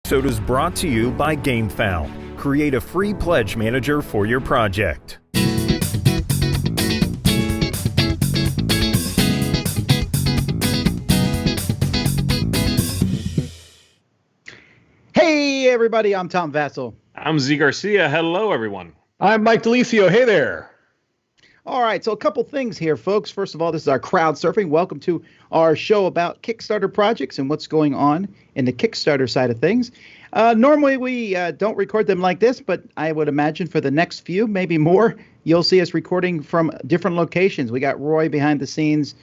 Episode is brought to you by GameFound. Create a free pledge manager for your project. Hey everybody, I'm Tom Vassell. I'm Z Garcia. Hello everyone. I'm Mike DeLisio. Hey there. All right, so a couple things here, folks. First of all, this is our Crowdsurfing. Welcome to our show about Kickstarter projects and what's going on in the Kickstarter side of things. Normally, we don't record them like this, but I would imagine for the next few, maybe more, you'll see us recording from different locations. We got Roy behind the scenes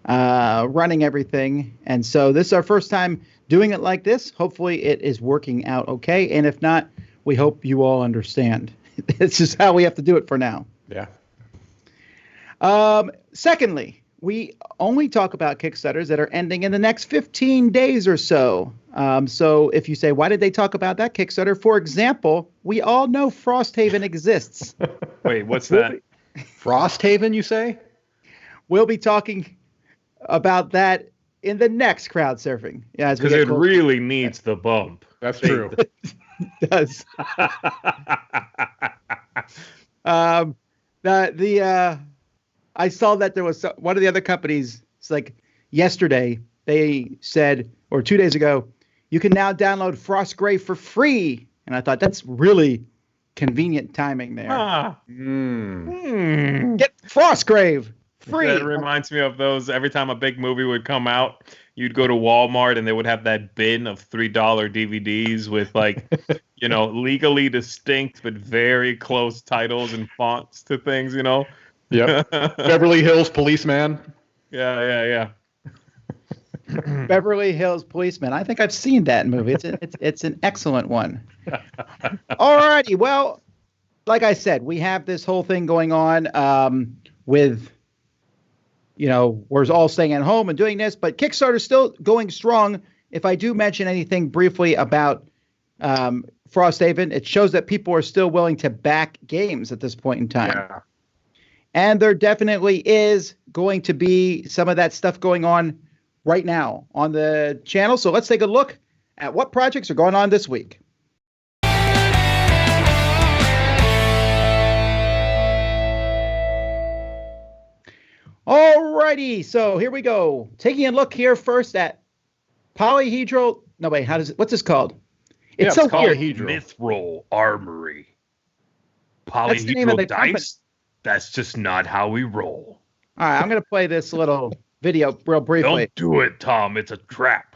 running everything. And so this is our first time doing it like this. Hopefully it is working out okay. And if not, we hope you all understand. It's just how we have to do it for now. Yeah. Secondly, we only talk about Kickstarters that are ending in the next 15 days or so. So if you say, why did they talk about that Kickstarter? For example, we all know Frosthaven exists. Wait, what's that? Frosthaven, you say? We'll be talking about that in the next Crowdsurfing. Yeah, because it really needs the bump. That's true. It does. I saw that there was one of the other companies. It's like yesterday they said, or 2 days ago, you can now download Frostgrave for free. And I thought that's really convenient timing there. Get Frostgrave free. That reminds me of those. Every time a big movie would come out, you'd go to Walmart and they would have that bin of $3 DVDs with like, legally distinct but very close titles and fonts to things, Yep. Beverly Hills Policeman. Yeah. Beverly Hills Policeman. I think I've seen that movie. It's an excellent one. All righty. Well, like I said, we have this whole thing going on with, we're all staying at home and doing this, but Kickstarter's still going strong. If I do mention anything briefly about Frosthaven, it shows that people are still willing to back games at this point in time. Yeah. And there definitely is going to be some of that stuff going on right now on the channel. So let's take a look at what projects are going on this week. All righty. So here we go. Taking a look here first at Polyhedral. No, wait. What's this called? It's so called Mithril Armory. Polyhedral dice? That's just not how we roll. All right, I'm going to play this little video real briefly. Don't do it, Tom. It's a trap.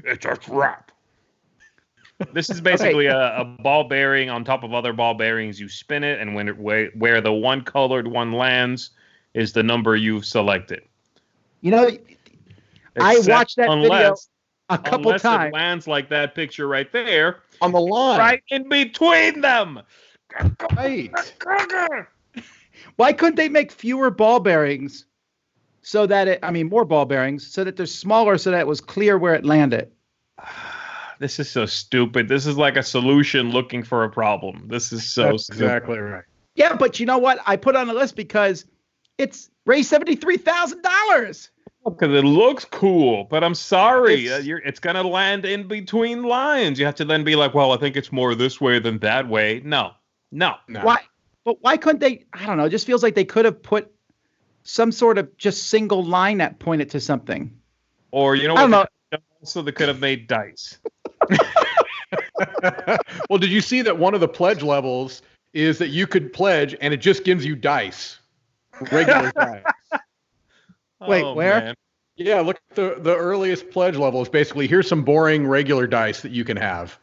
It's a trap. This is basically a ball bearing on top of other ball bearings. You spin it, and where the one colored one lands is the number you've selected. I watched that video a couple times. Unless it lands like that picture right there. On the line. Right in between them. Right. Why couldn't they make fewer ball bearings so that more ball bearings so that they're smaller so that it was clear where it landed? This is so stupid. This is like a solution looking for a problem. This is so stupid. Exactly right. Yeah, but you know what? I put on the list because it's raised $73,000. Because it looks cool, but I'm sorry. It's going to land in between lines. You have to then be like, well, I think it's more this way than that way. No. Why? But why couldn't they? I don't know. It just feels like they could have put some sort of just single line that pointed to something. Or, I don't know. Also, they could have made dice. Well, did you see that one of the pledge levels is that you could pledge and it just gives you dice? Regular dice. Wait, where? Man. Yeah, look at the earliest pledge level is basically here's some boring regular dice that you can have.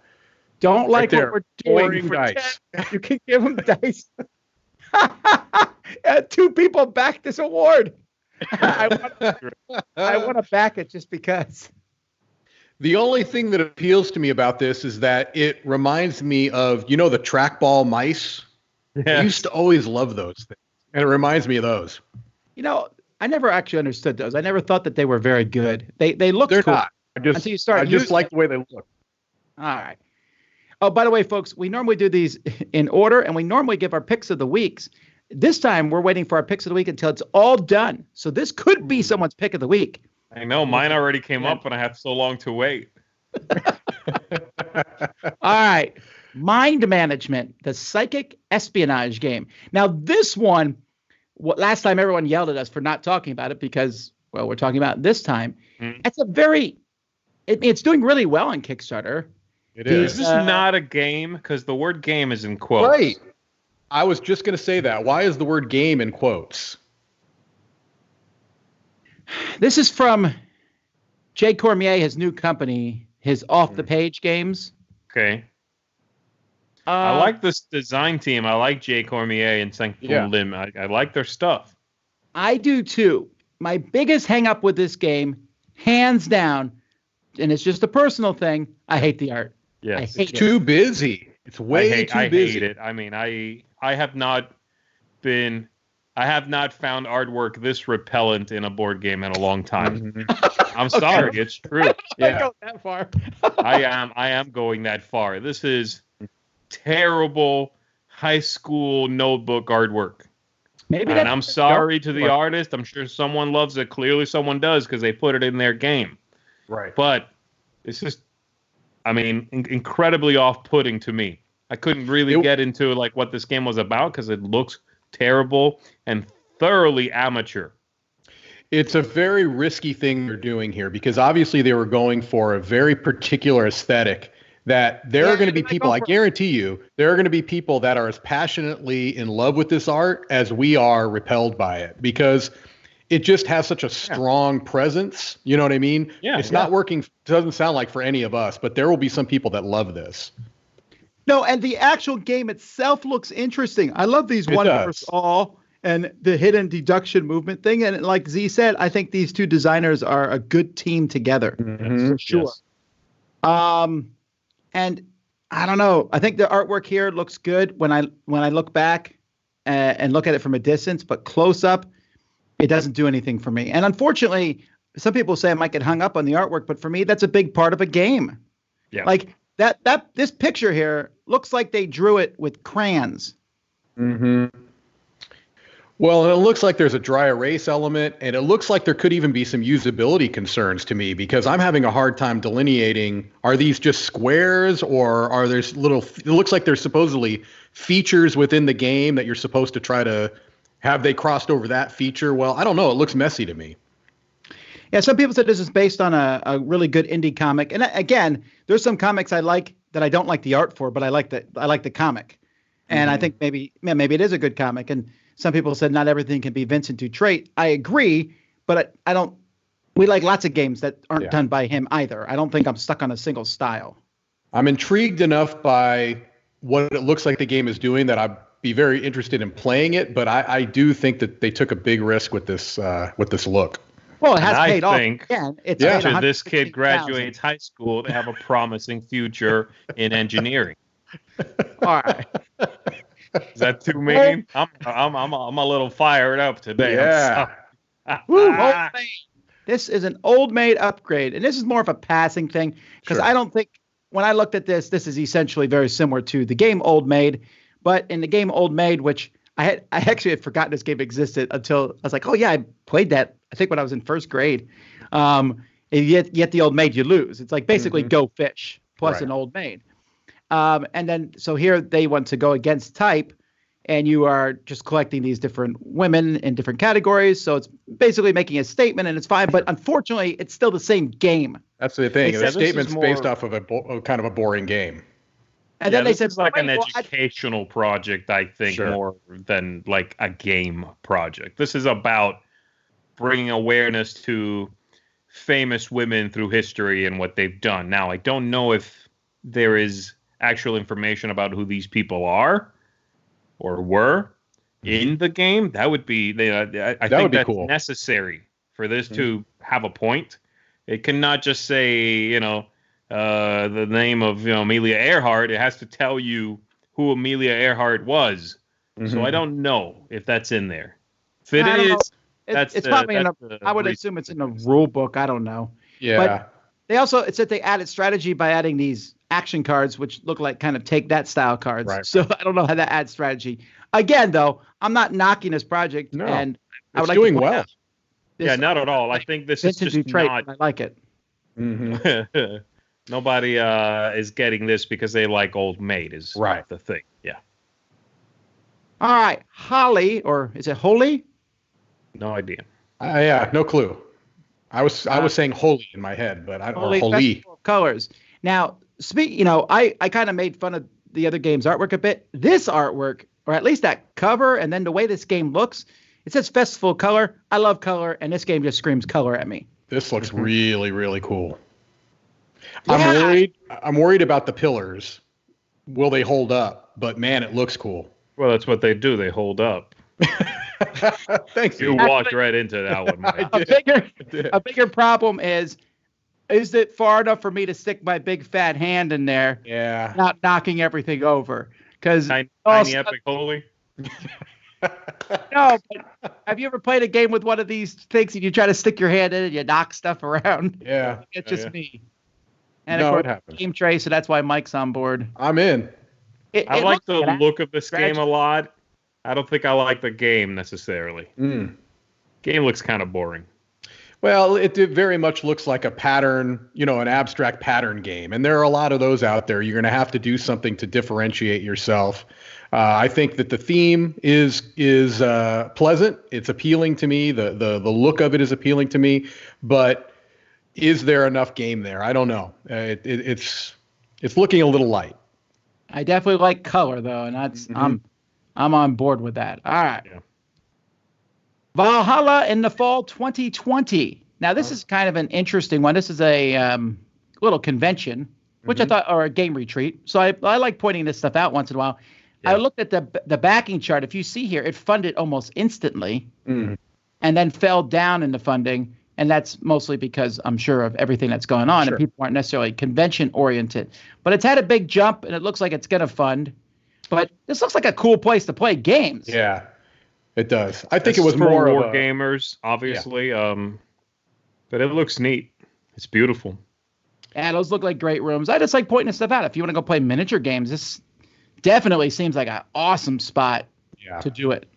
Don't like right what we're doing. Boring dice. You can give them dice. 2 people back this award. I want to back it just because. The only thing that appeals to me about this is that it reminds me of, the trackball mice. Yeah. I used to always love those things. And it reminds me of those. I never actually understood those. I never thought that they were very good. They look cool. They're not. Until you start I just like the way they look. All right. Oh, by the way, folks, we normally do these in order, and we normally give our picks of the weeks. This time, we're waiting for our picks of the week until it's all done. So this could be someone's pick of the week. I know. Mine already came up, and I have so long to wait. All right. Mind Management, the psychic espionage game. Now, this one, last time everyone yelled at us for not talking about it because, well, we're talking about it this time. It's it's doing really well on Kickstarter. It is. Is this not a game? Because the word game is in quotes. Right. I was just going to say that. Why is the word game in quotes? This is from Jay Cormier, his new company, his off-the-page games. Okay. I like this design team. I like Jay Cormier and Sanctum Lim. I like their stuff. I do too. My biggest hang-up with this game, hands down, and it's just a personal thing, I hate the art. Yes. It's too busy. It's way too busy. I hate it. I mean, I have not found artwork this repellent in a board game in a long time. I'm sorry, it's true. I go that far. I am going that far. This is terrible high school notebook artwork. And I'm sorry to the artist. I'm sure someone loves it. Clearly someone does because they put it in their game. Right. But it's just, incredibly off-putting to me. I couldn't really get into like what this game was about because it looks terrible and thoroughly amateur. It's a very risky thing they're doing here because obviously they were going for a very particular aesthetic that there are going to be people, I guarantee you, there are going to be people that are as passionately in love with this art as we are repelled by it because it just has such a strong presence. You know what I mean? Yeah. It's not working. Doesn't sound like for any of us, but there will be some people that love this. No, and the actual game itself looks interesting. I love these one versus all and the hidden deduction movement thing. And like Z said, I think these two designers are a good team together. For sure. Yes. And I don't know. I think the artwork here looks good when I look back and look at it from a distance, but close up, it doesn't do anything for me. And unfortunately, some people say I might get hung up on the artwork, but for me, that's a big part of a game. Yeah. Like this picture here looks like they drew it with crayons. Well, it looks like there's a dry erase element, and it looks like there could even be some usability concerns to me because I'm having a hard time delineating, are these just squares or are there it looks like there's supposedly features within the game that you're supposed to try to have they crossed over that feature? Well, I don't know. It looks messy to me. Yeah, some people said this is based on a really good indie comic. And again, there's some comics I like that I don't like the art for, but I like the comic. And I think maybe it is a good comic. And some people said not everything can be Vincent Dutrait. I agree, but I don't. We like lots of games that aren't done by him either. I don't think I'm stuck on a single style. I'm intrigued enough by what it looks like the game is doing that I'd be very interested in playing it. But I do think that they took a big risk with this look. Well, it has paid off. I think after this kid graduates high school, they have a promising future in engineering. All right. Is that too mean? I'm a little fired up today. Yeah. This is an Old Maid upgrade, and this is more of a passing thing because I don't think when I looked at this is essentially very similar to the game Old Maid, but in the game Old Maid, which I actually had forgotten this game existed until I was like, oh yeah, I played that. I think when I was in first grade. Yet the Old Maid you lose. It's like basically Go Fish plus an Old Maid. And then, so here they want to go against type, and you are just collecting these different women in different categories. So it's basically making a statement, and it's fine. But unfortunately, it's still the same game. That's the thing. The statement's based off of a kind of a boring game. And then they said it's like an educational project, I think, more than like a game project. This is about bringing awareness to famous women through history and what they've done. Now, I don't know if there is actual information about who these people are or were in the game. That would be I think that's cool. Necessary for this to have a point. It cannot just say the name of Amelia Earhart. It has to tell you who Amelia Earhart was. So I don't know if that's in there. If it is, it's probably in I would assume it's in a rule book. I don't know. Yeah. But it said they added strategy by adding these action cards, which look like kind of take that style cards. Right. So I don't know how that adds strategy. Again, though, I'm not knocking this project, and I would like doing to point well. Out not at all. I think this is just not. I like it. Nobody is getting this because they like Old Maid is Right. the thing. Yeah. All right, Holi, or is it Holi? No idea. Yeah, no clue. I was saying holy in my head, but or holy. Festival of Colors. Now, I kind of made fun of the other game's artwork a bit. This artwork, or at least that cover, and then the way this game looks, it says Festival of Color. I love color, and this game just screams color at me. This looks really, really cool. Yeah. I'm worried about the pillars. Will they hold up? But man, it looks cool. Well, that's what they do. They hold up. Thanks. You walked right into that one, man. A bigger problem is it far enough for me to stick my big fat hand in there? Yeah. Not knocking everything over. Because Tiny Epic Holy. No, but have you ever played a game with one of these things and you try to stick your hand in and you knock stuff around? Yeah. It's just me. And No, of it course, happens. Game Tray, so that's why Mike's on board. I'm in. I like the looks- look of this game a lot. I don't think I like the game necessarily. Game looks kind of boring. Well, it very much looks like a pattern, an abstract pattern game. And there are a lot of those out there. You're going to have to do something to differentiate yourself. I think that the theme is pleasant. It's appealing to me. The look of it is appealing to me. But is there enough game there? I don't know. It's looking a little light. I definitely like color though, and that's I'm on board with that. All right. Yeah. Valhalla in the fall 2020. Now this is kind of an interesting one. This is a little convention, which I thought, or a game retreat. So I like pointing this stuff out once in a while. Yeah. I looked at the backing chart. If you see here, it funded almost instantly, and then fell down in the funding. And that's mostly because I'm sure of everything that's going on, and people aren't necessarily convention oriented. But it's had a big jump, and it looks like it's going to fund. But this looks like a cool place to play games. Yeah, it does. I think This it was is for more war of gamers, obviously. Yeah. But it looks neat. It's beautiful. Yeah, those look like great rooms. I just like pointing this stuff out. If you want to go play miniature games, this definitely seems like an awesome spot to do it.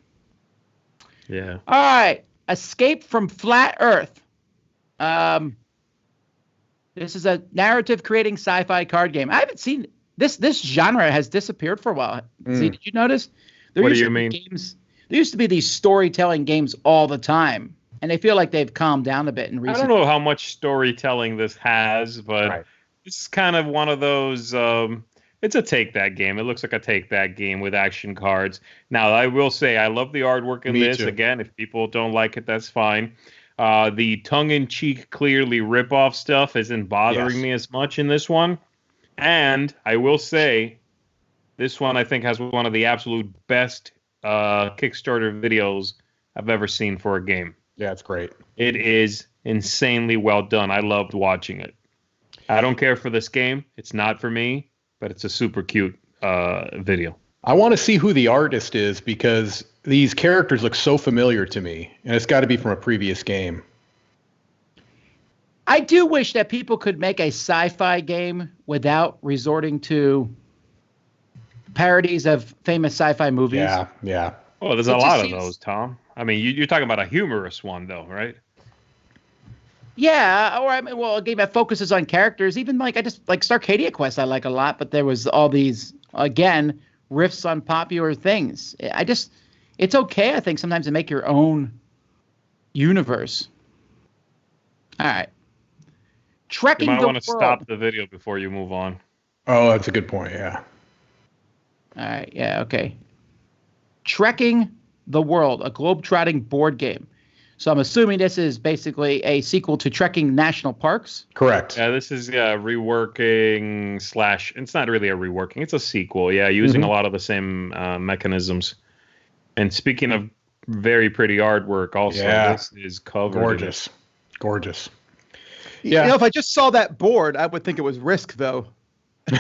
Yeah. All right. Escape from Flat Earth. This is a narrative creating sci-fi card game. I haven't seen this genre has disappeared for a while. See, did you notice? What do you mean? There used to be these storytelling games all the time, and I feel like they've calmed down a bit in recent. I don't know how much storytelling this has, but this is kind of one of those. It's a take that game. It looks like a take that game with action cards. Now, I will say I love the artwork in this. Too. Again, if people don't like it, that's fine. The tongue-in-cheek, clearly rip-off stuff isn't bothering me as much in this one. And I will say, this one I think has one of the absolute best Kickstarter videos I've ever seen for a game. Yeah, it's great. It is insanely well done. I loved watching it. I don't care for this game. It's not for me, but it's a super cute video. I want to see who the artist is because these characters look so familiar to me, and it's got to be from a previous game. I do wish that people could make a sci-fi game without resorting to parodies of famous sci-fi movies. Yeah. Oh, there's a lot of those, Tom. I mean, you're talking about a humorous one, though, right? Yeah, or a game that focuses on characters. Even I just like Starcadia Quest, I like a lot, but there was all these again riffs on popular things. It's okay, I think, sometimes to make your own universe. All right. Trekking the World. You might want to stop the video before you move on. Oh, that's a good point, yeah. All right, yeah, okay. Trekking the World, a globe-trotting board game. So I'm assuming this is basically a sequel to Trekking National Parks? Correct. Yeah, this is reworking / it's not really a reworking, it's a sequel, using a lot of the same mechanisms. And speaking of very pretty artwork, also, this is covered. Gorgeous. Yeah. If I just saw that board, I would think it was Risk, though.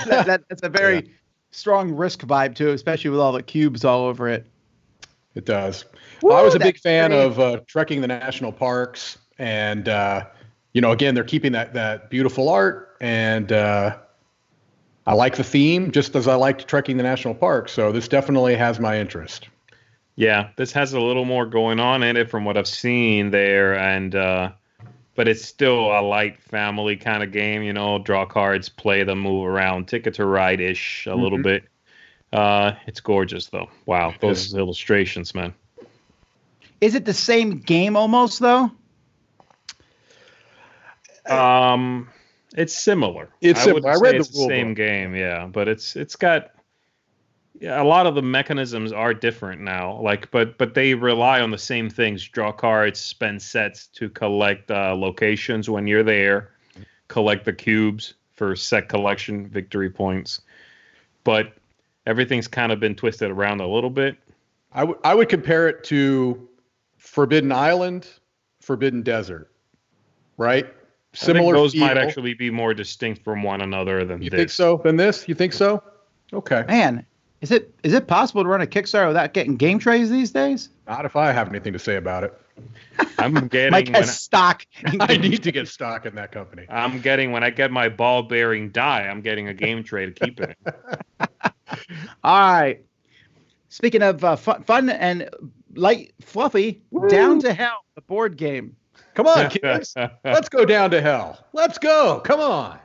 That's a very strong Risk vibe, too, especially with all the cubes all over it. It does. I was a big fan of Trekking the National Parks. And, again, they're keeping that beautiful art. And I like the theme, just as I liked Trekking the National Parks. So this definitely has my interest. Yeah, this has a little more going on in it from what I've seen there. And but it's still a light family kind of game. You know, draw cards, play them, move around, Ticket to Ride-ish a little bit. It's gorgeous though. Wow, those illustrations, man. Is it the same game almost though? It's similar. I read it's the same game, yeah, but it's got a lot of the mechanisms are different now. Like, but they rely on the same things: draw cards, spend sets to collect locations when you're there, collect the cubes for set collection, victory points. But everything's kind of been twisted around a little bit. I would compare it to Forbidden Island, Forbidden Desert, right? Similar. I think those feel. might actually be more distinct from one another than You this. think so? Than this? You think so? Okay. Man, is it possible to run a Kickstarter without getting game trays these days? Not if I have anything to say about it. I'm getting Mike has stock. I need to get stock in that company. when I get my ball bearing die, I'm getting a game tray to keep it in. All right. Speaking of fun and light, fluffy, Down to Hell, the board game. Come on, kids. Let's go down to hell. Let's go. Come on.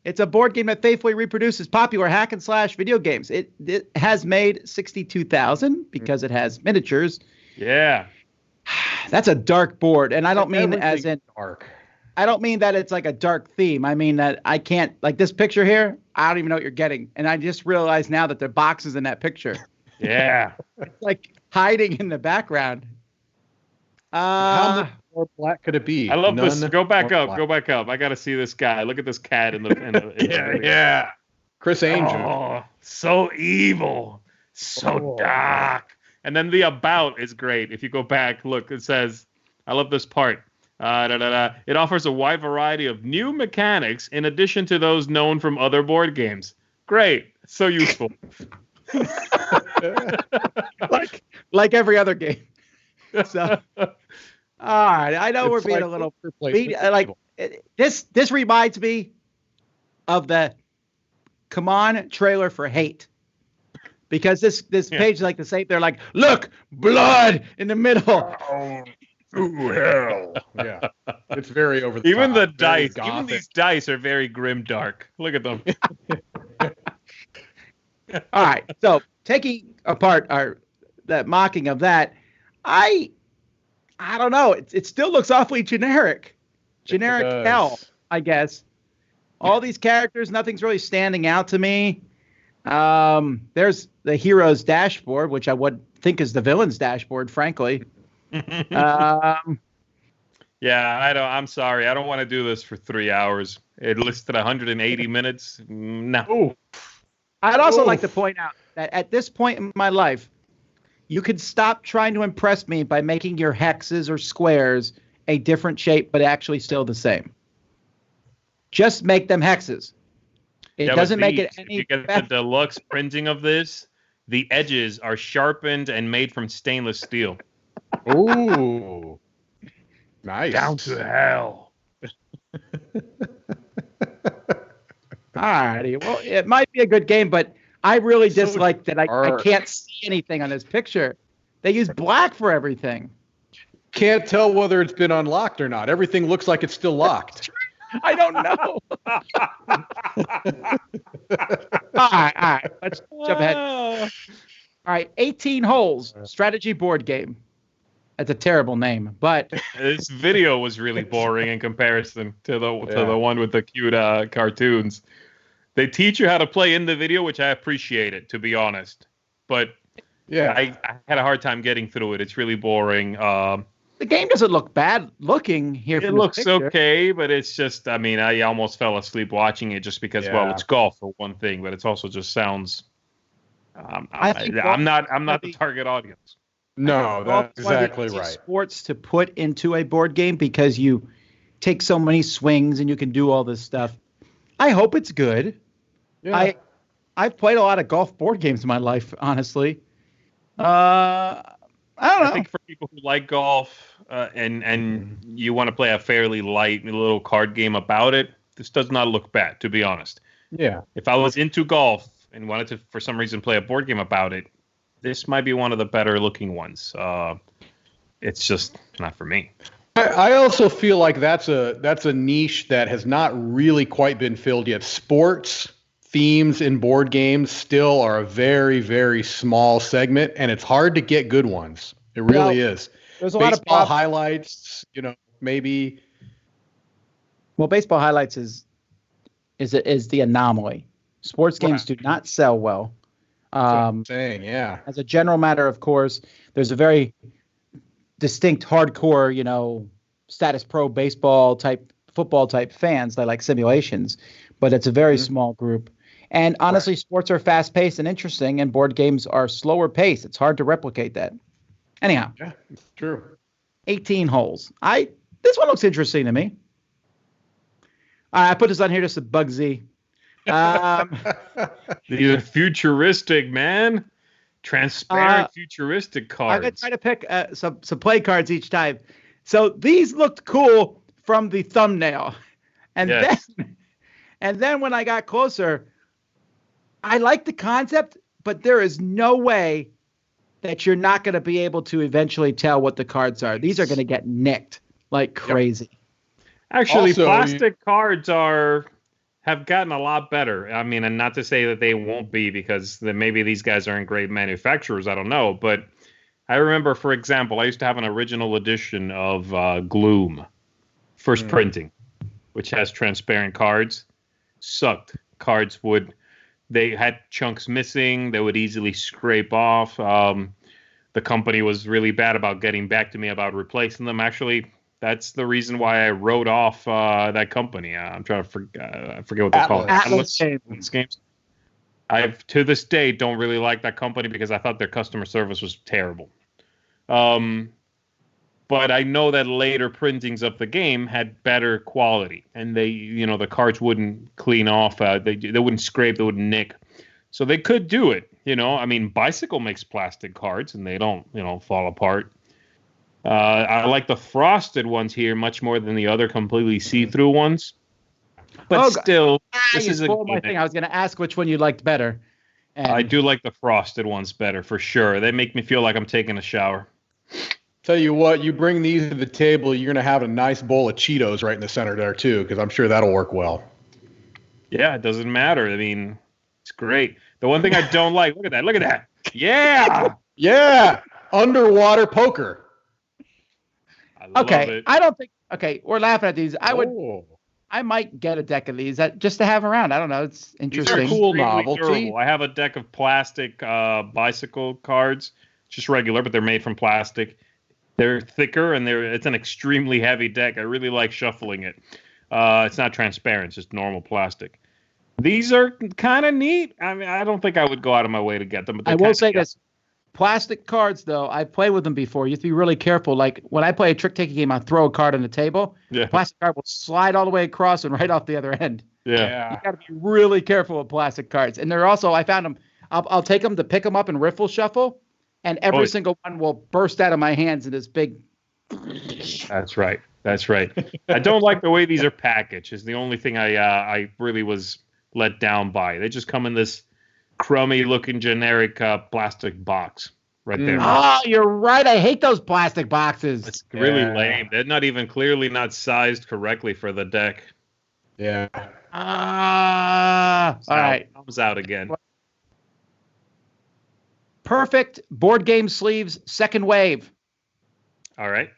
It's a board game that faithfully reproduces popular hack and slash video games. It has made 62,000 because it has miniatures. Yeah. That's a dark board, and I don't mean as in dark. I don't mean that it's like a dark theme. I mean that I can't, like this picture here, I don't even know what you're getting. And I just realized now that there are boxes in that picture. Yeah. It's like hiding in the background. How much more black could it be? I love this. Go back up. Black. Go back up. I got to see this guy. Look at this cat in the Yeah. Chris Angel. Oh, so evil. So dark. And then the about is great. If you go back, look, it says, I love this part. It offers a wide variety of new mechanics in addition to those known from other board games. Great. So useful. like every other game. So, all right. I know we're being a little this reminds me of the Come On trailer for Hate. Because this page is like the same. They're like, look, blood in the middle. Ooh, hell. Yeah. It's very over the Even top. the Very dice. gothic. Even these dice are very grim dark. Look at them. All right. So taking apart that mocking of that, I don't know. It still looks awfully generic. Generic hell, I guess. All these characters, nothing's really standing out to me. There's the hero's dashboard, which I would think is the villain's dashboard, frankly. Yeah, I'm sorry. I don't want to do this for 3 hours. It listed 180 minutes. No. Ooh. I'd also like to point out that at this point in my life, you could stop trying to impress me by making your hexes or squares a different shape, but actually still the same. Just make them hexes. It doesn't make it any If you get better. the deluxe printing of this, the edges are sharpened and made from stainless steel. Ooh. Nice. Down to hell. Alrighty. Well, it might be a good game, but I really dislike that I can't see anything on this picture. They use black for everything. Can't tell whether it's been unlocked or not. Everything looks like it's still locked. I don't know. All right. Let's jump ahead. All right, 18 Holes, strategy board game. That's a terrible name, but This video was really boring in comparison to the one with the cute cartoons. They teach you how to play in the video, which I appreciate it, to be honest. But Yeah. I had a hard time getting through it. It's really boring. the game doesn't look bad looking here. It from the looks picture. okay, but it's just, I mean, I almost fell asleep watching it just because, well, it's golf for one thing, but it's also just sounds. I think I'm not the target audience. No, that's Golf is one of the exactly easiest right. sports to put into a board game because you take so many swings and you can do all this stuff. I hope it's good. Yeah. I've played a lot of golf board games in my life, honestly. I don't know. I think for people who like golf and you want to play a fairly light little card game about it, this does not look bad, to be honest. Yeah. If I was into golf and wanted to, for some reason, play a board game about it, this might be one of the better looking ones. It's just not for me. I also feel like that's a niche that has not really quite been filled yet. Sports themes in board games still are a very, very small segment, and it's hard to get good ones. It really is. There's a baseball lot of highlights, maybe. Well, baseball highlights is the anomaly. Sports games do not sell well. Saying, yeah. As a general matter, of course, there's a very distinct hardcore, status pro baseball type, football type fans that like simulations, but it's a very small group. And honestly, sports are fast paced and interesting, and board games are slower paced. It's hard to replicate that. Anyhow, Yeah, it's true. 18 holes. This one looks interesting to me. I put this on here just to bug Z. The futuristic, man. Transparent futuristic cards. I'm going to try to pick some play cards each time. So these looked cool from the thumbnail. And then when I got closer, I like the concept, but there is no way that you're not going to be able to eventually tell what the cards are. These are going to get nicked like crazy. Actually, Also, plastic cards have gotten a lot better. I mean, and not to say that they won't be, because maybe these guys aren't great manufacturers. I don't know. But I remember, for example, I used to have an original edition of Gloom, first printing, which has transparent cards. Sucked. Cards they had chunks missing. They would easily scrape off. The company was really bad about getting back to me about replacing them. Actually, that's the reason why I wrote off that company. I'm trying to forget what they call it. Atlas Games. I to this day don't really like that company because I thought their customer service was terrible. But I know that later printings of the game had better quality, and the cards wouldn't clean off. They wouldn't scrape. They wouldn't nick. So they could do it. I mean, Bicycle makes plastic cards, and they don't, fall apart. I like the frosted ones here much more than the other completely see-through ones. But still, this is my thing. I was going to ask which one you liked better. And I do like the frosted ones better for sure. They make me feel like I'm taking a shower. Tell you what, you bring these to the table, you're going to have a nice bowl of Cheetos right in the center there, too, because I'm sure that'll work well. Yeah, it doesn't matter. I mean, it's great. The one thing I don't like, look at that. Yeah! Yeah! Underwater poker. I love it. I don't think, we're laughing at these. I might get a deck of these just to have around. I don't know. It's interesting. These are cool novelty. Durable. I have a deck of plastic bicycle cards, just regular, but they're made from plastic. They're thicker, and it's an extremely heavy deck. I really like shuffling it. It's not transparent. It's just normal plastic. These are kind of neat. I mean, I don't think I would go out of my way to get them. But I will say this. Plastic cards, though, I played with them before. You have to be really careful. Like, when I play a trick-taking game, I throw a card on the table. Yeah. Plastic card will slide all the way across and right off the other end. Yeah. You got to be really careful with plastic cards. And they're also, I found them, I'll take them to pick them up and riffle shuffle. And every single one will burst out of my hands in this big. That's right. I don't like the way these are packaged. Is the only thing I really was let down by. They just come in this crummy-looking generic plastic box right there. Oh, you're right. I hate those plastic boxes. It's really lame. They're not even clearly not sized correctly for the deck. Yeah. All right. Comes out again. Perfect board game sleeves, second wave. All right.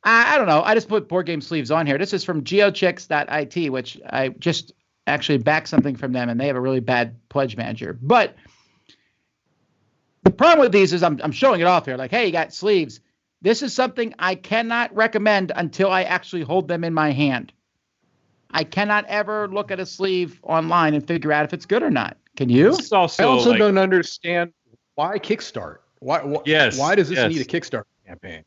I don't know. I just put board game sleeves on here. This is from geochicks.it, which I just actually backed something from them, and they have a really bad pledge manager. But the problem with these is I'm showing it off here. Like, hey, you got sleeves. This is something I cannot recommend until I actually hold them in my hand. I cannot ever look at a sleeve online and figure out if it's good or not. Can you? I also don't understand why Kickstart. Why does this need a Kickstarter campaign?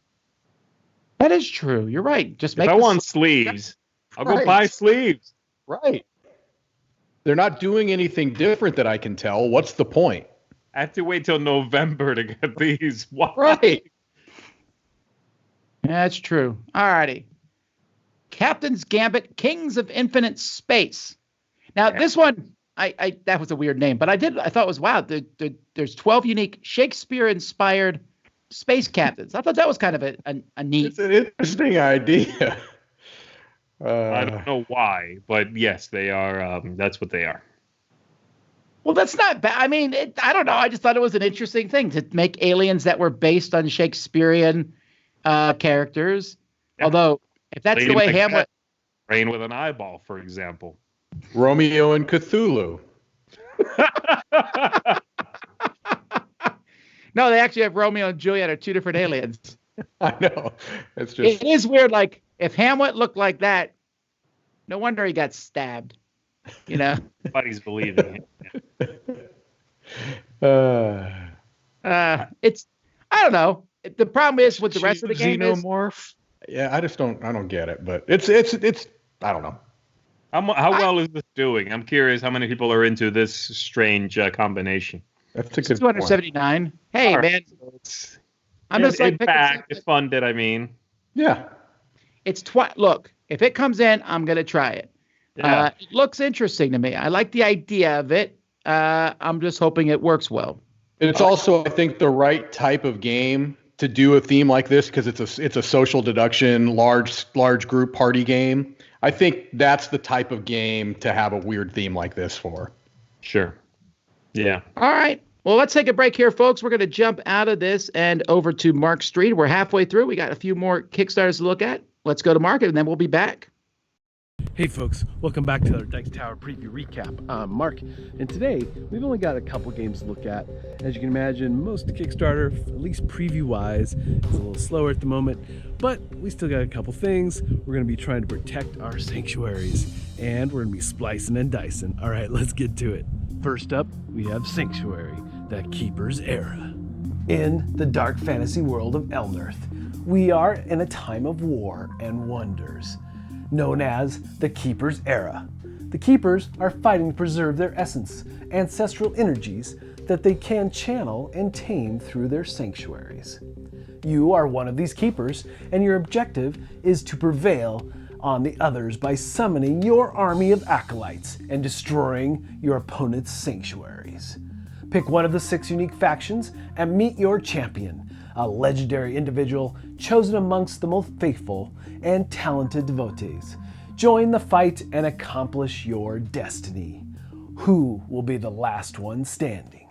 That is true. You're right. Just if I want sleeves, I'll go buy sleeves. Right. They're not doing anything different that I can tell. What's the point? I have to wait till November to get these. Why? Right. That's true. All righty. Captain's Gambit, Kings of Infinite Space. Now, this one, that was a weird name, but I thought it was, wow, there's 12 unique Shakespeare-inspired space captains. I thought that was kind of a neat. It's an interesting idea. I don't know why, but yes, they are. That's what they are. Well, that's not bad. I mean, I don't know. I just thought it was an interesting thing to make aliens that were based on Shakespearean characters. Yeah. Although, if that's the way Hamlet... Rain with an eyeball, for example. Romeo and Cthulhu. No, they actually have Romeo and Juliet are two different aliens. I know. It is weird. Like, if Hamlet looked like that, no wonder he got stabbed. You know? Nobody's believing it. It's, I don't know. The problem is with the rest of the game Xenomorph? Yeah, I don't get it, but it's I don't know. How well is this doing? I'm curious how many people are into this strange combination. That's a good 279. Point. Hey, right. Man. I'm just like it's funded, I mean. Yeah. It's look, if it comes in, I'm going to try it. Yeah. It looks interesting to me. I like the idea of it. I'm just hoping it works well. It's also, I think, the right type of game to do a theme like this because it's a social deduction, large group party game. I think that's the type of game to have a weird theme like this for. Sure. Yeah. All right. Well, let's take a break here, folks. We're going to jump out of this and over to Mark Street. We're halfway through. We got a few more Kickstarters to look at. Let's go to Mark, and then we'll be back. Hey folks, welcome back to our Dice Tower preview recap. I'm Mark, and today we've only got a couple games to look at. As you can imagine, most Kickstarter, at least preview-wise, is a little slower at the moment, but we still got a couple things. We're going to be trying to protect our sanctuaries, and we're going to be splicing and dicing. All right, let's get to it. First up, we have Sanctuary, the Keeper's Era. In the dark fantasy world of Elnirth, we are in a time of war and wonders, known as the Keeper's Era. The Keepers are fighting to preserve their essence, ancestral energies that they can channel and tame through their sanctuaries. You are one of these Keepers, and your objective is to prevail on the others by summoning your army of acolytes and destroying your opponent's sanctuaries. Pick one of the 6 unique factions and meet your champion, a legendary individual chosen amongst the most faithful and talented devotees. Join the fight and accomplish your destiny. Who will be the last one standing?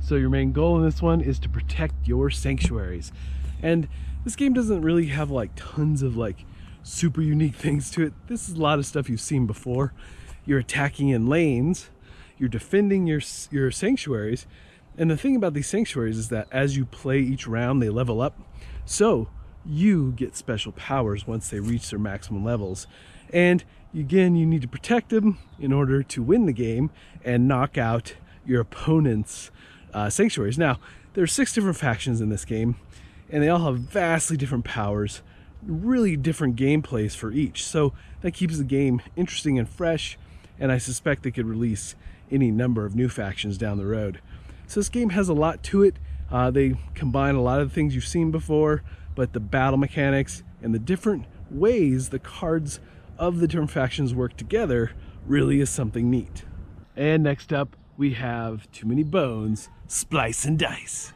So your main goal in this one is to protect your sanctuaries. And this game doesn't really have like tons of like super unique things to it. This is a lot of stuff you've seen before. You're attacking in lanes, you're defending your sanctuaries. And the thing about these sanctuaries is that as you play each round, they level up. So you get special powers once they reach their maximum levels. And again, you need to protect them in order to win the game and knock out your opponent's sanctuaries. Now, there are 6 different factions in this game, and they all have vastly different powers, really different gameplays for each. So that keeps the game interesting and fresh, and I suspect they could release any number of new factions down the road. So this game has a lot to it. They combine a lot of the things you've seen before, but the battle mechanics and the different ways the cards of the different factions work together really is something neat. And next up, we have Too Many Bones, Splice and Dice.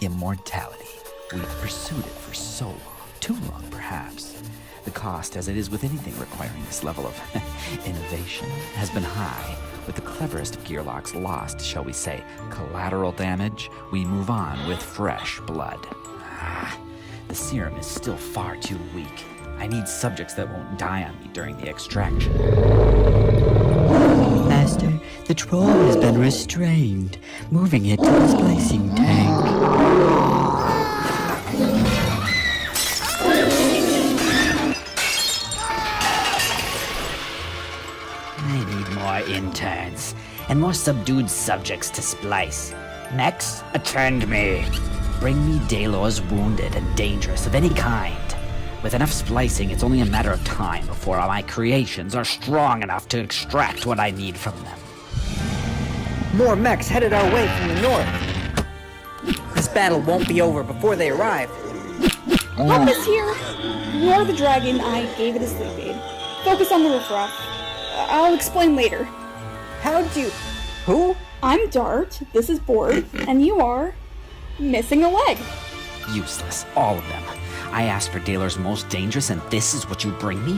Immortality. We've pursued it for so long, too long perhaps. The cost, as it is with anything requiring this level of innovation, has been high. With the cleverest of gear locks lost, shall we say, collateral damage, we move on with fresh blood. The serum is still far too weak. I need subjects that won't die on me during the extraction. Master, the troll has been restrained, moving it to the splicing tank. Interns and more subdued subjects to splice. Next, attend me. Bring me Daylor's wounded and dangerous of any kind. With enough splicing, it's only a matter of time before my creations are strong enough to extract what I need from them. More mechs headed our way from the north. This battle won't be over before they arrive. Papa's here. You're the dragon. I gave it a sleep aid. Focus on the riffraff. I'll explain later. How'd you... Who? I'm Dart, this is Board, and you are... missing a leg. Useless, all of them. I asked for Daler's most dangerous, and this is what you bring me?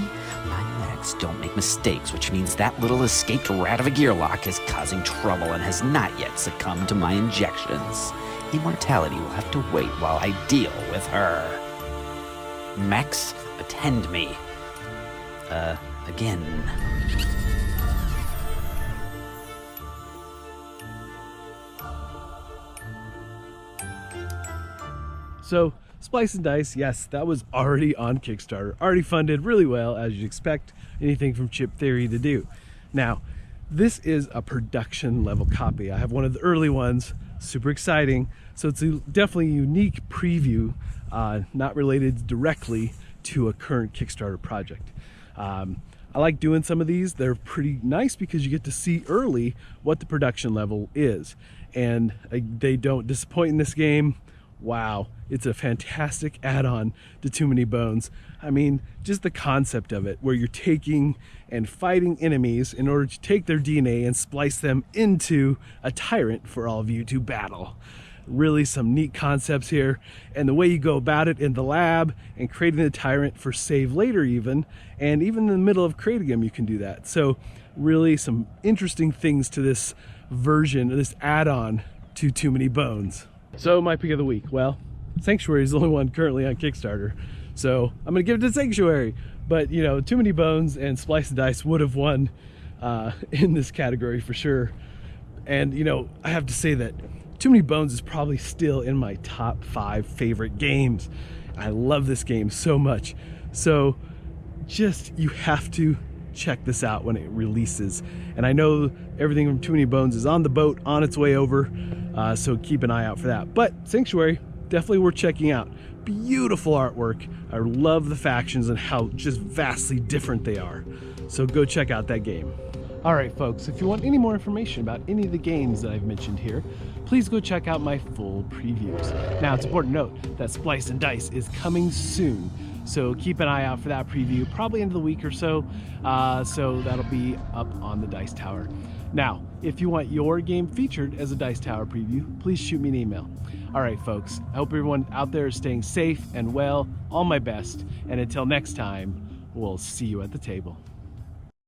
My mechs don't make mistakes, which means that little escaped rat of a gearlock is causing trouble and has not yet succumbed to my injections. Immortality will have to wait while I deal with her. Mechs, attend me. Again. So, Splice and Dice, yes, that was already on Kickstarter, already funded really well, as you'd expect anything from Chip Theory to do. Now, this is a production level copy. I have one of the early ones, super exciting. So it's definitely a unique preview, not related directly to a current Kickstarter project. I like doing some of these. They're pretty nice because you get to see early what the production level is. And they don't disappoint in this game. Wow, it's a fantastic add-on to Too Many Bones. I mean, just the concept of it, where you're taking and fighting enemies in order to take their DNA and splice them into a tyrant for all of you to battle. Really some neat concepts here, and the way you go about it in the lab and creating the tyrant for save later even, and even in the middle of creating them you can do that. So really some interesting things to this version, this add-on to Too Many Bones. So my pick of the week, well, Sanctuary is the only one currently on Kickstarter, so I'm gonna give it to Sanctuary. But you know, Too Many Bones and Splice and Dice would have won in this category for sure. And you know, I have to say that Too Many Bones is probably still in my top 5 favorite games. I love this game so much. So just, you have to check this out when it releases. And I know everything from Too Many Bones is on the boat, on its way over, so keep an eye out for that. But Sanctuary, definitely worth checking out. Beautiful artwork. I love the factions and how just vastly different they are. So go check out that game. All right, folks, if you want any more information about any of the games that I've mentioned here, please go check out my full previews. Now, it's important to note that Splice and Dice is coming soon, so keep an eye out for that preview, probably end of the week or so. So that'll be up on the Dice Tower. Now, if you want your game featured as a Dice Tower preview, please shoot me an email. All right, folks, I hope everyone out there is staying safe and well. All my best, and until next time, we'll see you at the table.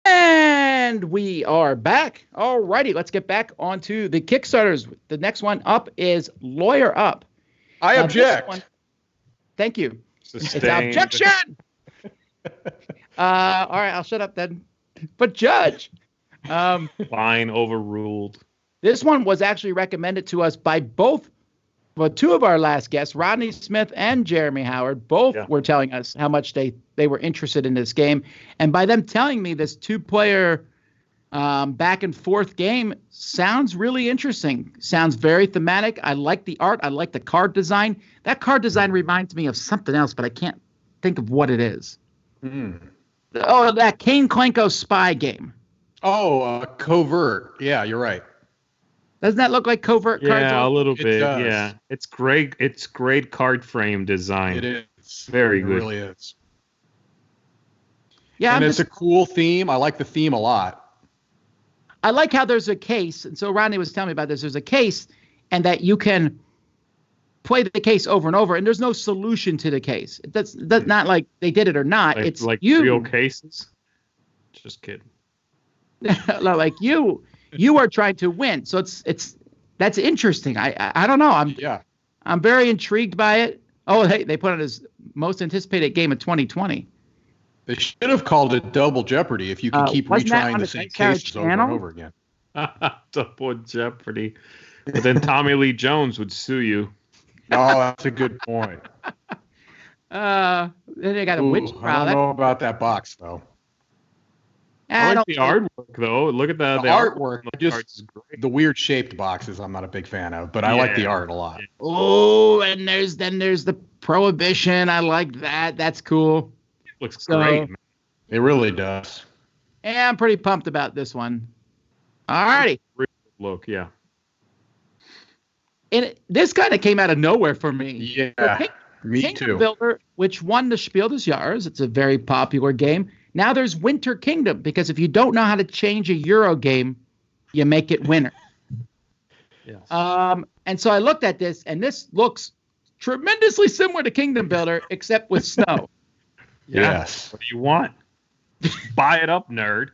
And we are back. All righty, let's get back onto the Kickstarters. The next one up is Lawyer Up. I object. Thank you. Sustained. It's objection. All right, I'll shut up then. But Judge. Fine, overruled. This one was actually recommended to us by two of our last guests, Rodney Smith and Jeremy Howard. Both were telling us how much they were interested in this game. And by them telling me this 2-player back and forth game sounds really interesting. Sounds very thematic. I like the art. I like the card design. That card design reminds me of something else, but I can't think of what it is. Oh, that Kane Klenko spy game. Oh, Covert. Yeah, you're right. Doesn't that look like Covert cards? Yeah, a little bit. Does. Yeah, it's great. It's great card frame design. It is. Very good. It really is. Yeah, and it's a cool theme. I like the theme a lot. I like how there's a case. And so Rodney was telling me about this. There's a case, and that you can play the case over and over, and there's no solution to the case. That's not like they did it or not. It's like you. Real cases. Just kidding. Like you are trying to win. So that's interesting. I don't know. I'm very intrigued by it. Oh, they put it as most anticipated game of 2020. They should have called it Double Jeopardy if you could keep retrying the same cases over and over again. Double Jeopardy. But then Tommy Lee Jones would sue you. Oh, that's a good point. Then they got a witch trial. I don't know about that box, though. I like the artwork, though. Look at the artwork. Just the weird shaped boxes I'm not a big fan of, but I like the art a lot. Oh, and there's the Prohibition. I like that. That's cool. Looks great. Man. It really does. Yeah, I'm pretty pumped about this one. All righty. Look, yeah. And this kind of came out of nowhere for me. Yeah, me too. Builder, which won the Spiel des Jahres. It's a very popular game. Now there's Winter Kingdom, because if you don't know how to change a Euro game you make it winter. Yes. And so I looked at this, and this looks tremendously similar to Kingdom Builder, except with snow. Yes. What do you want? Buy it up, nerd.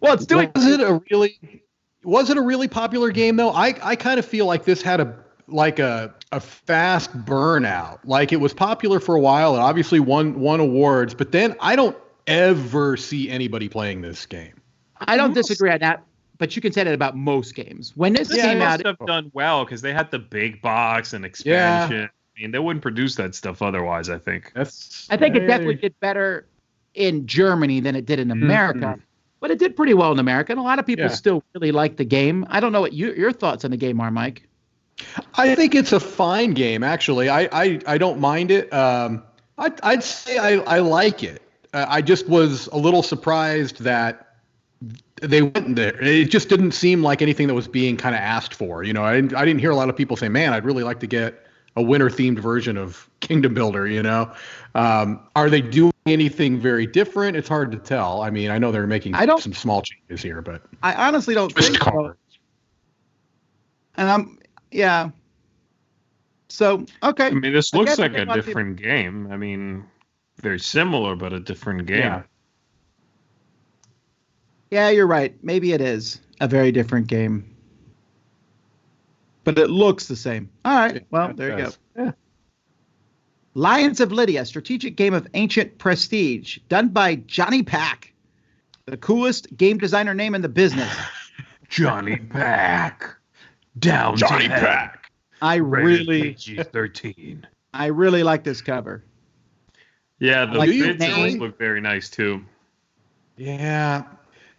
Well, it's doing. Was it a really popular game though? I kind of feel like this had a fast burnout. Like it was popular for a while and obviously won awards, but then I don't ever see anybody playing this game. I don't disagree on that, but you can say that about most games. When this came out, must have done well because they had the big box and expansion. Yeah. I mean, they wouldn't produce that stuff otherwise, I think. I think it definitely did better in Germany than it did in America. But it did pretty well in America, and a lot of people still really like the game. I don't know what your thoughts on the game are, Mike. I think it's a fine game, actually. I don't mind it. I'd say I like it. I just was a little surprised that they went there. It just didn't seem like anything that was being kind of asked for. You know, I didn't hear a lot of people say, "Man, I'd really like to get a winter-themed version of Kingdom Builder." You know, are they doing anything very different? It's hard to tell. I mean, I know they're making some small changes here, but I honestly don't think so. And yeah. So, okay. I mean, this looks like a different game. I mean, very similar, but a different game. Yeah, you're right. Maybe it is a very different game. But it looks the same. All right. Well, there you go. Yeah. Lions of Lydia, strategic game of ancient prestige, done by Johnny Pack, the coolest game designer name in the business. Johnny Pack. Down Johnny to hell. Pack. I really PG-13. I really like this cover. Yeah, the like bits look very nice too. Yeah.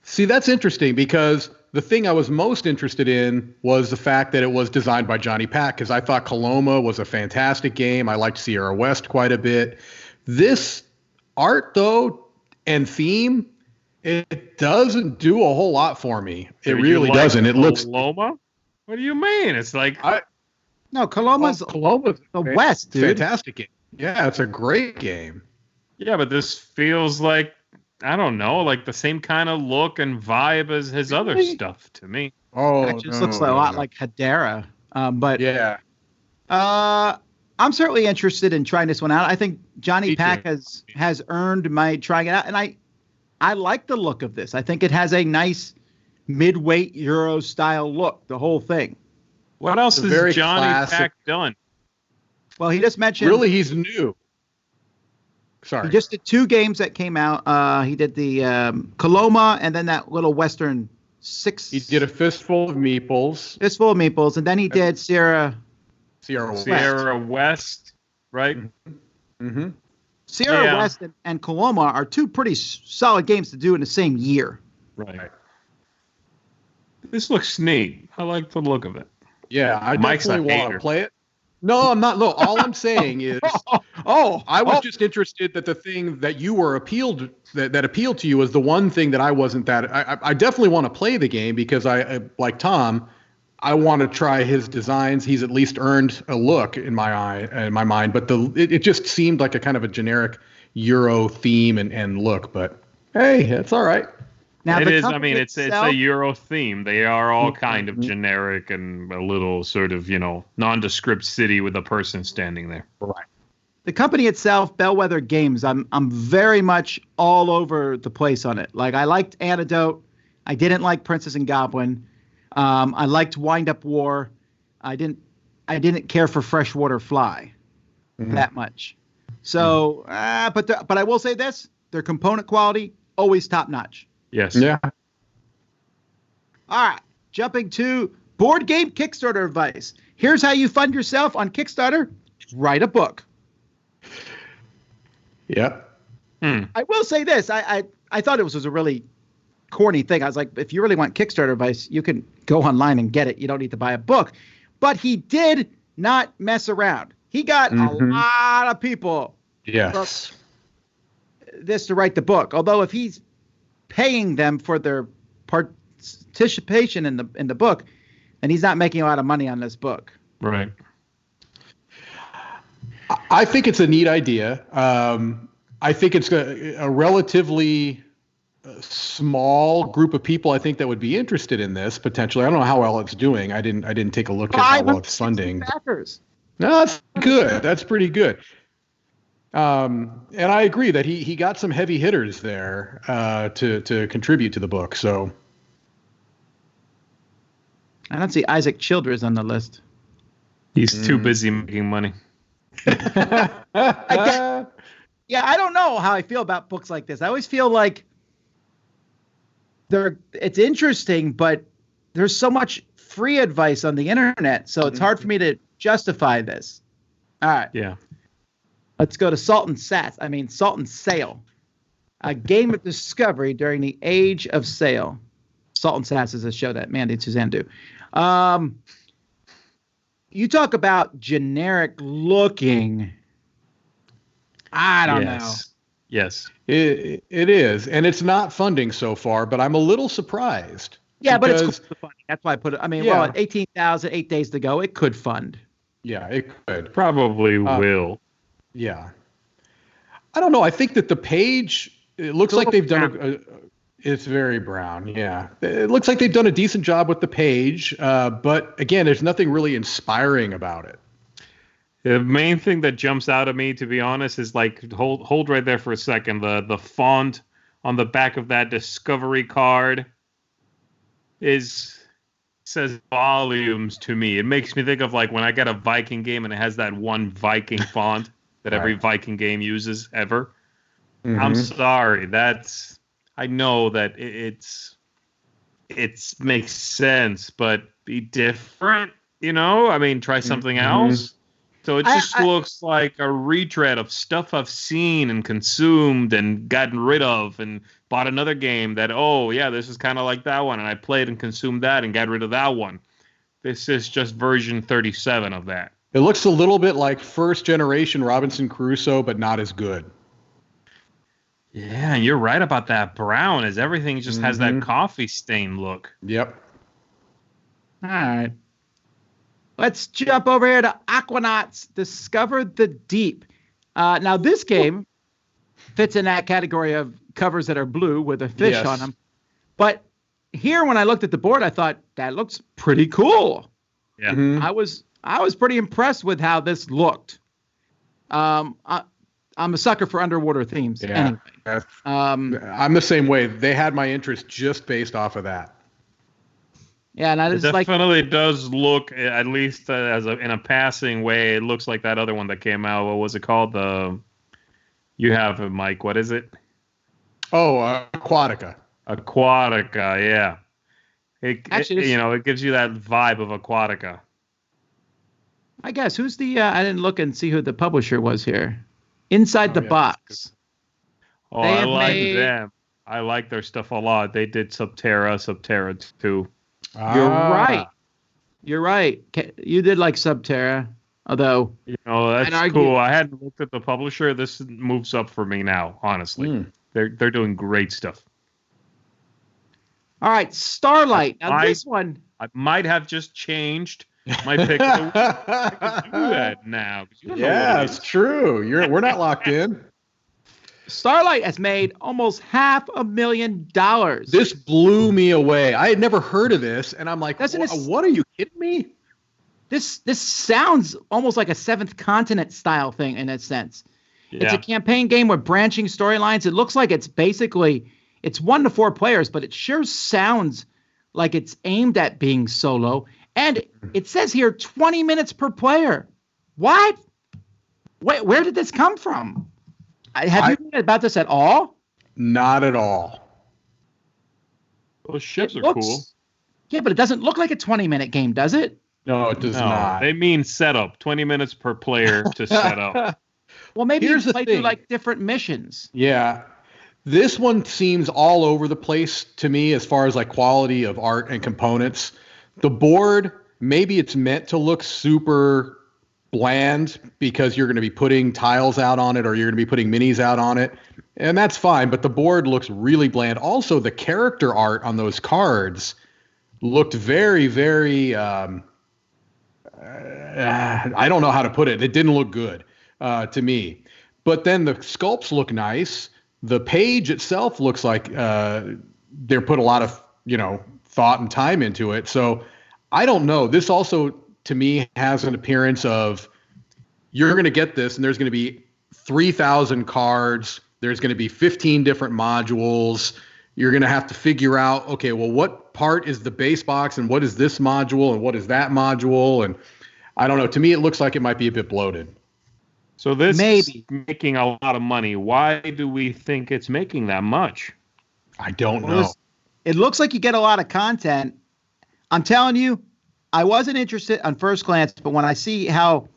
See, that's interesting because the thing I was most interested in was the fact that it was designed by Johnny Pack, because I thought Coloma was a fantastic game. I liked Sierra West quite a bit. This art, though, and theme, it doesn't do a whole lot for me. It really doesn't. It looks Coloma? What do you mean? It's like no, Coloma's the West, dude. Fantastic game. Yeah, it's a great game. Yeah, but this feels like, I don't know, like the same kind of look and vibe as his other stuff to me. Oh, it just looks a lot like Hedera. But yeah, I'm certainly interested in trying this one out. I think Johnny Pack has earned my trying it out, and I like the look of this. I think it has a nice mid-weight Euro style look, the whole thing. What else has Johnny classic Pack done? Well, he just mentioned really he's new. Sorry. He just did 2 games that came out. He did the Coloma and then that little Western 6. He did a Fistful of Meeples. Fistful of Meeples, and then he did Sierra West, right? Mm-hmm. Sierra West and Coloma are 2 pretty solid games to do in the same year. Right. This looks neat. I like the look of it. Yeah, I definitely want to play it. No, I'm not. No, all I'm saying is, I was just interested that the thing that you were appealed to you was the one thing that I wasn't that. I definitely want to play the game because I like Tom. I want to try his designs. He's at least earned a look in my mind. But it just seemed like a kind of a generic Euro theme and look. But hey, it's all right. Now, it is. I mean, it's a Euro theme. They are all kind of generic and a little sort of, nondescript city with a person standing there. Right. The company itself, Bellwether Games, I'm very much all over the place on it. Like, I liked Antidote. I didn't like Princess and Goblin. I liked Wind Up War. I didn't care for Freshwater Fly that much. So, but I will say this: their component quality always top notch. Yes. Yeah. All right. Jumping to board game Kickstarter advice. Here's how you fund yourself on Kickstarter. Write a book. Yeah. I will say this. I thought it was a really corny thing. I was like, if you really want Kickstarter advice, you can go online and get it. You don't need to buy a book. But he did not mess around. He got a lot of people this to write the book. Although if he's paying them for their participation in the book, and he's not making a lot of money on this book. Right. I think it's a neat idea. I think it's a relatively small group of people, I think, that would be interested in this potentially. I don't know how well it's doing. I didn't take a look at how well it's funding. Backers. No, that's good. That's pretty good. And I agree that he got some heavy hitters there to contribute to the book. So I don't see Isaac Childress on the list. He's too busy making money. I don't know how I feel about books like this. I always feel like it's interesting, but there's so much free advice on the internet, so it's hard for me to justify this. All right. Yeah. Let's go to Salt and Sail. A game of discovery during the age of sail. Salt and Sass is a show that Mandy and Suzanne do. You talk about generic looking. I don't know. Yes. It is. And it's not funding so far, but I'm a little surprised. Yeah, but it's close to funding. That's why I put it. I mean, well, 18,000, 8 days to go. It could fund. Yeah, it could. Probably will. Yeah. I don't know. I think that the page, it looks like they've done it's very brown. Yeah. It looks like they've done a decent job with the page. But again, there's nothing really inspiring about it. The main thing that jumps out at me, to be honest, is like, hold right there for a second. The font on the back of that discovery card says volumes to me. It makes me think of like when I get a Viking game and it has that one Viking font that every Viking game uses ever. Mm-hmm. I'm sorry. I know that it makes sense, but be different, I mean, try something else. So it just looks like a retread of stuff I've seen and consumed and gotten rid of and bought another game that, this is kind of like that one. And I played and consumed that and got rid of that one. This is just version 37 of that. It looks a little bit like first generation Robinson Crusoe, but not as good. Yeah, and you're right about that brown, as everything just has that coffee stain look. Yep. All right. Let's jump over here to Aquanauts, Discover the Deep. Now, this game fits in that category of covers that are blue with a fish on them. But here, when I looked at the board, I thought, that looks pretty cool. Yeah. Mm-hmm. I was pretty impressed with how this looked. I'm a sucker for underwater themes. Yeah, anyway. I'm the same way. They had my interest just based off of that. Yeah, and it definitely does look, at least in a passing way, it looks like that other one that came out. What was it called? You have it, Mike. What is it? Oh, Aquatica. Aquatica, yeah. It gives you that vibe of Aquatica. I guess who's I didn't look and see who the publisher was here. Inside the Box. Oh, I like them. I like their stuff a lot. They did Subterra 2. You're right. You did like Subterra, although that's cool. I hadn't looked at the publisher. This moves up for me now. Honestly, they're doing great stuff. All right, Starlight. Now this one, I might have just changed my pick. I can do that now. Yeah, it's true. We're not locked in. Starlight has made almost $500,000. This blew me away. I had never heard of this, and I'm like, what are you kidding me? This sounds almost like a Seventh Continent style thing in a sense. Yeah. It's a campaign game with branching storylines. It looks like it's 1 to 4 players, but it sure sounds like it's aimed at being solo. And it says here 20 minutes per player. What? Where did this come from? Have you heard about this at all? Not at all. Those ships are cool. Yeah, but it doesn't look like a 20-minute game, does it? No, it does not. They mean setup. 20 minutes per player to set up. Well, maybe you play through like different missions. Yeah. This one seems all over the place to me as far as like quality of art and components. The board, maybe it's meant to look super bland because you're going to be putting tiles out on it or you're going to be putting minis out on it. And that's fine, but the board looks really bland. Also, the character art on those cards looked very, very, I don't know how to put it. It didn't look good to me. But then the sculpts look nice. The page itself looks like they put a lot of, thought and time into it. So I don't know. This also, to me, has an appearance of you're going to get this, and there's going to be 3,000 cards. There's going to be 15 different modules. You're going to have to figure out, okay, well, what part is the base box, and what is this module, and what is that module? And I don't know. To me, it looks like it might be a bit bloated. So this is making a lot of money. Why do we think it's making that much? I don't know. It looks like you get a lot of content. I'm telling you, I wasn't interested on first glance, but when I see how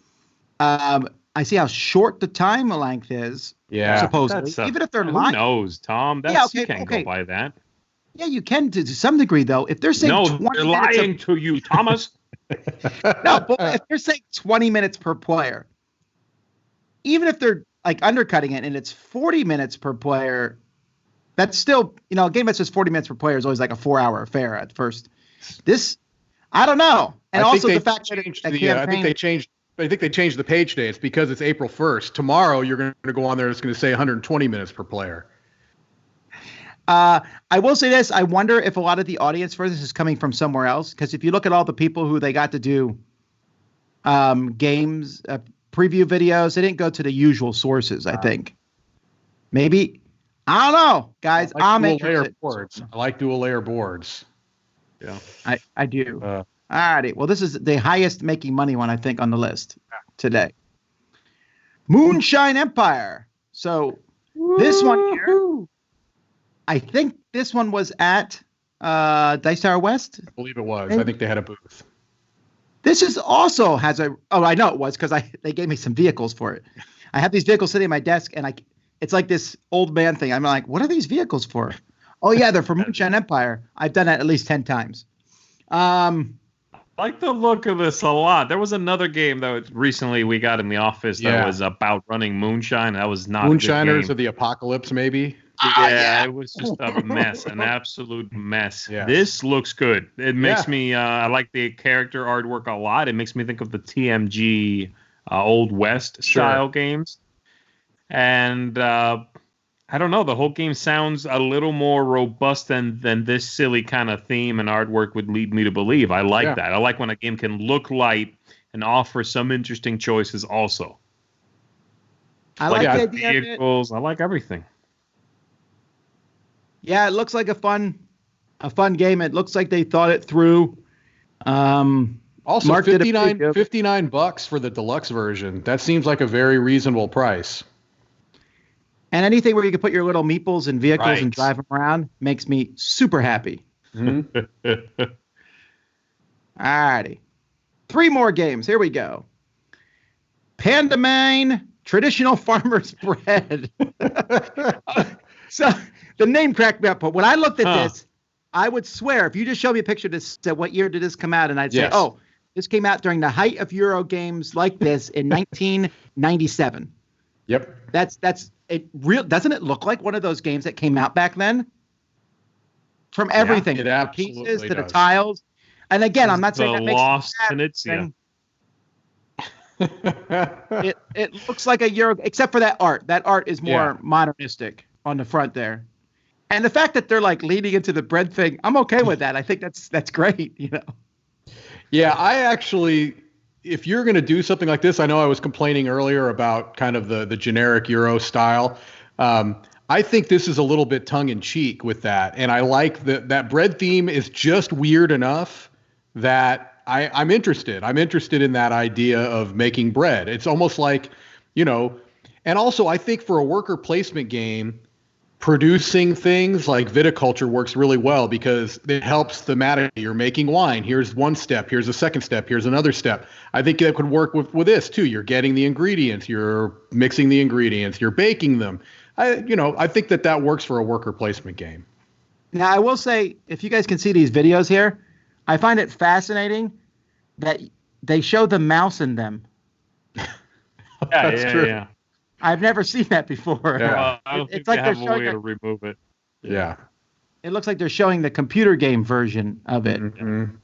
short the time length is, supposedly, even if they're lying. Who knows, Tom? You can't go by that. Yeah, you can to some degree, though. If they're saying 20 they're lying to you, Thomas. No, but if they're saying 20 minutes per player, even if they're like undercutting it and it's 40 minutes per player, that's still, a game that says 40 minutes per player is always like a 4-hour affair at first. This, I don't know. And also the fact that I think they changed the page day. It's because it's April 1st. Tomorrow you're going to go on there. It's going to say 120 minutes per player. I will say this. I wonder if a lot of the audience for this is coming from somewhere else. Because if you look at all the people who they got to do games, preview videos, they didn't go to the usual sources, I think. Maybe. I don't know, guys. I'm interested. I like dual layer boards. Yeah, I do. All righty. Well, this is the highest making money one, I think, on the list today. Moonshine Empire. So this one here, I think this one was at Dice Tower West. I believe it was. I think they had a booth. This is also has a. Oh, I know it was because they gave me some vehicles for it. I have these vehicles sitting at my desk, and it's like this old man thing. I'm like, what are these vehicles for? Oh yeah, they're for Moonshine Empire. I've done that at least 10 times. I like the look of this a lot. There was another game that recently we got in the office that was about running moonshine. That was not Moonshiners of the Apocalypse, maybe. Yeah, it was just a mess, an absolute mess. Yeah. This looks good. It makes me. I like the character artwork a lot. It makes me think of the TMG Old West style games, and I don't know. The whole game sounds a little more robust than this silly kind of theme and artwork would lead me to believe. I like that. I like when a game can look light and offer some interesting choices also. I like the idea vehicles. I like everything. Yeah, it looks like a fun game. It looks like they thought it through. Also, $59 for the deluxe version. That seems like a very reasonable price. And anything where you can put your little meeples in vehicles and drive them around makes me super happy. Mm-hmm. All righty. 3 more games. Here we go. Pandemain, traditional farmer's bread. So the name cracked me up. But when I looked at this, I would swear, if you just show me a picture that said, what year did this come out? And I'd say, this came out during the height of Euro games like this in 1997. Yep. That's it. Doesn't it look like one of those games that came out back then? From everything, it the pieces to the tiles, and again, I'm not saying that makes Lost Peninsula. It looks like a Euro, except for that art. That art is more modernistic on the front there, and the fact that they're like leaning into the bread thing, I'm okay with that. I think that's great. Yeah, I actually. If you're going to do something like this, I know I was complaining earlier about kind of the generic Euro style. I think this is a little bit tongue-in-cheek with that. And I like that bread theme is just weird enough that I'm interested. I'm interested in that idea of making bread. It's almost like, and also I think for a worker placement game, producing things like viticulture works really well because it helps thematically. You're making wine. Here's one step. Here's a second step. Here's another step. I think that could work with this too. You're getting the ingredients. You're mixing the ingredients. You're baking them. I think that works for a worker placement game. Now, I will say, if you guys can see these videos here, I find it fascinating that they show the mouse in them. That's true. Yeah. I've never seen that before. Yeah. I don't think they have a way to remove it. Yeah. It looks like they're showing the computer game version of it. Mm-hmm.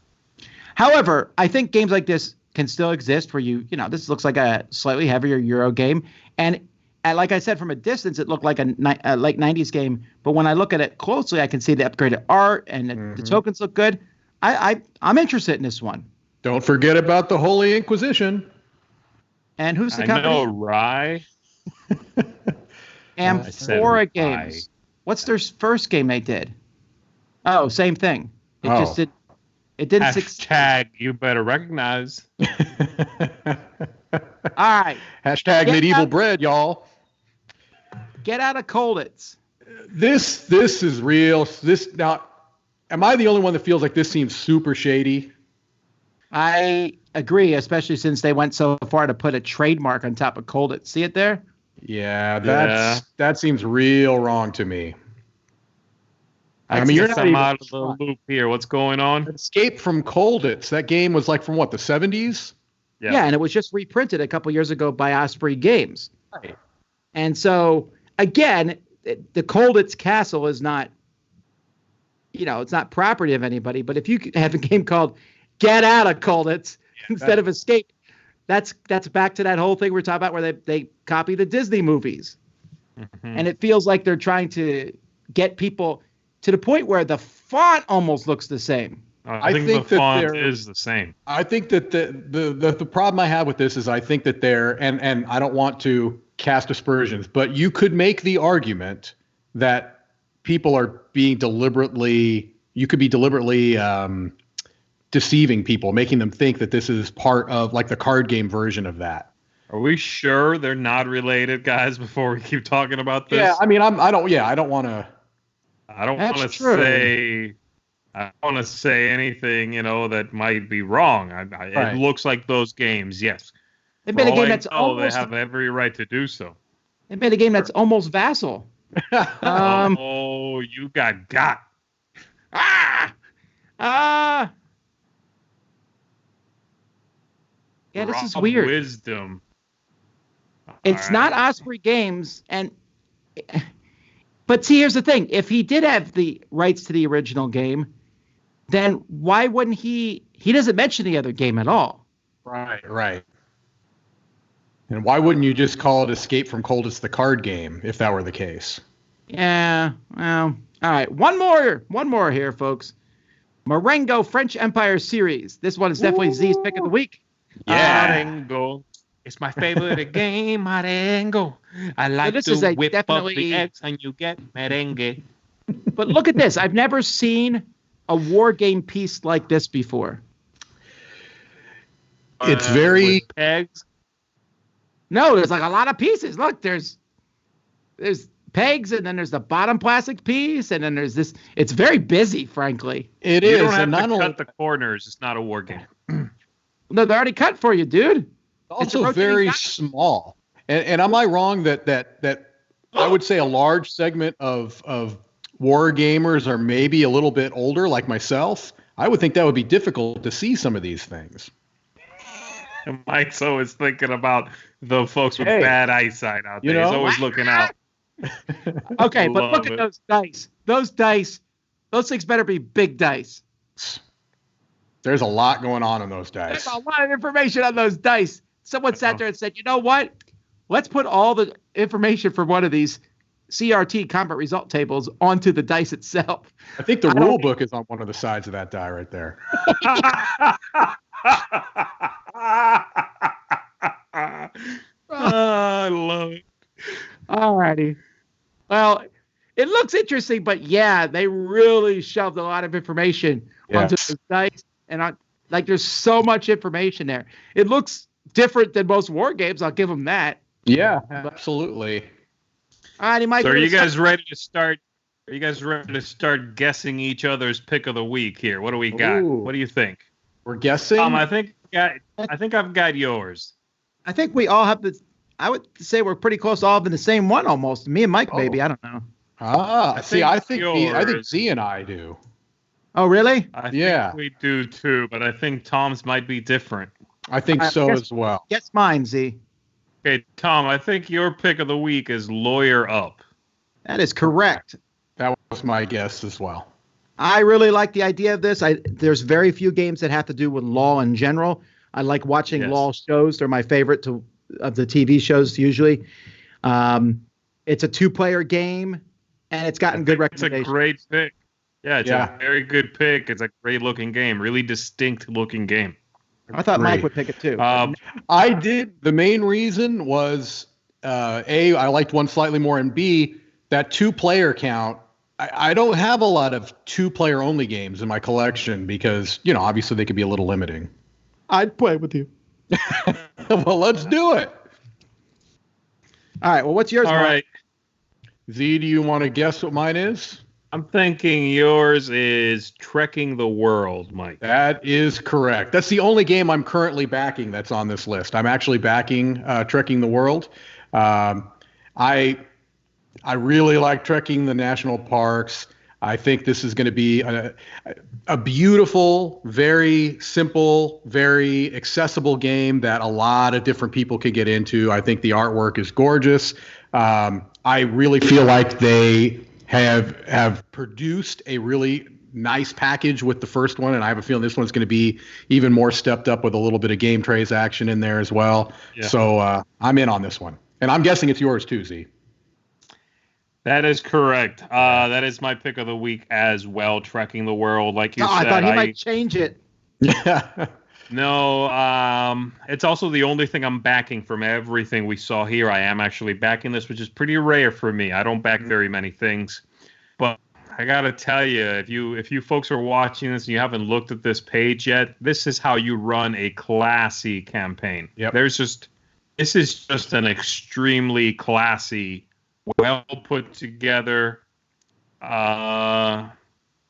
However, I think games like this can still exist where this looks like a slightly heavier Euro game. And like I said, from a distance, it looked like a late 90s game. But when I look at it closely, I can see the upgraded art and the tokens look good. I'm interested in this one. Don't forget about the Holy Inquisition. And who's the company? I know, Rye. Amphora Games. What's their first game they did? Oh, same thing. It just did. It didn't Hashtag you better recognize. All right. Hashtag medieval bread, y'all. Get Out of Colditz. This is real. Now, am I the only one that feels like this seems super shady? I agree, especially since they went so far to put a trademark on top of Colditz. See it there? Yeah, that seems real wrong to me. I mean, you're not out of the loop here. What's going on? Escape from Colditz. That game was like from what, the 70s? Yeah, and it was just reprinted a couple years ago by Osprey Games. Right. And so, again, the Colditz Castle is not, it's not property of anybody. But if you have a game called Get Out of Colditz instead of Escape, that's back to that whole thing we're talking about where they copy the Disney movies. Mm-hmm. And it feels like they're trying to get people to the point where the font almost looks the same. I think the font is the same. I think that the problem I have with this is I think that and I don't want to cast aspersions, but you could make the argument that people are being deliberately deceiving people, making them think that this is part of like the card game version of that. Are we sure they're not related, guys, before we keep talking about this? Yeah, I mean, I don't want to say anything, that might be wrong. It looks like those games, yes. They made a game that's they have every right to do so. They made a game that's almost Vassal. You got. Yeah, this is weird. Wisdom. It's not Osprey Games, but see, here's the thing: if he did have the rights to the original game, then why wouldn't he? He doesn't mention the other game at all. Right. And why wouldn't you just call it Escape from Colditz, the card game, if that were the case? Yeah. Well, all right. One more here, folks. Marengo French Empire series. This one is definitely Z's pick of the week. Yeah. Marengo. It's my favorite game, Marengo. I like to whip up the eggs and you get merengue. But look at this. I've never seen a war game piece like this before. It's very pegs. No, there's like a lot of pieces. Look, there's pegs, and then there's the bottom plastic piece, and then there's this. It's very busy, frankly. It is. You don't have to cut the corners. It's not a war game. No, they're already cut for you, dude. Also very small. And am I wrong that I would say a large segment of war gamers are maybe a little bit older, like myself? I would think that would be difficult to see some of these things. Mike's always thinking about the folks with bad eyesight out there. He's always looking out. Okay, but look at those dice. Those things better be big dice. There's a lot going on in those dice. There's a lot of information on those dice. Someone sat there and said, you know what? Let's put all the information for one of these CRT combat result tables onto the dice itself. I think the rule book is on one of the sides of that die right there. I love it. All righty. Well, it looks interesting, but yeah, they really shoved a lot of information onto the dice, and there's so much information there. It looks different than most war games. I'll give them that. Yeah, absolutely. All righty, Mike. So are you guys ready to start? Are you guys ready to start guessing each other's pick of the week here? What do we got? Ooh. What do you think? We're guessing. I think I've got yours. I think we all have the. I would say we're pretty close, all having the same one almost. Me and Mike, maybe. I don't know. I think Z and I do. Oh, really? I think we do too, but I think Tom's might be different. I think as well. Guess mine, Z. Okay, Tom, I think your pick of the week is Lawyer Up. That is correct. That was my guess as well. I really like the idea of this. There's very few games that have to do with law in general. I like watching law shows. They're my favorite of the TV shows usually. It's a 2-player game, and it's gotten good recommendations. It's a great pick. Yeah, it's a very good pick. It's a great looking game, really distinct looking game. I thought Mike would pick it too. I did. The main reason was A, I liked one slightly more, and B, that 2-player count. I don't have a lot of 2-player only games in my collection because, obviously they could be a little limiting. I'd play with you. Well, let's do it. All right. Well, what's yours? All right. Z, do you want to guess what mine is? I'm thinking yours is Trekking the World, Mike. That is correct. That's the only game I'm currently backing that's on this list. I'm actually backing Trekking the World. I really like trekking the national parks. I think this is going to be a beautiful, very simple, very accessible game that a lot of different people could get into. I think the artwork is gorgeous. I really feel like they have produced a really nice package with the first one, and I have a feeling this one's going to be even more stepped up with a little bit of game trays action in there as well. Yeah. So I'm in on this one. And I'm guessing it's yours too, Z. That is correct. That is my pick of the week as well, Trekking the World. Like you said, I thought he might change it. Yeah. No, it's also the only thing I'm backing from everything we saw here. I am actually backing this, which is pretty rare for me. I don't back very many things. But I got to tell you, if you folks are watching this and you haven't looked at this page yet, this is how you run a classy campaign. Yep. This is just an extremely classy, well put together,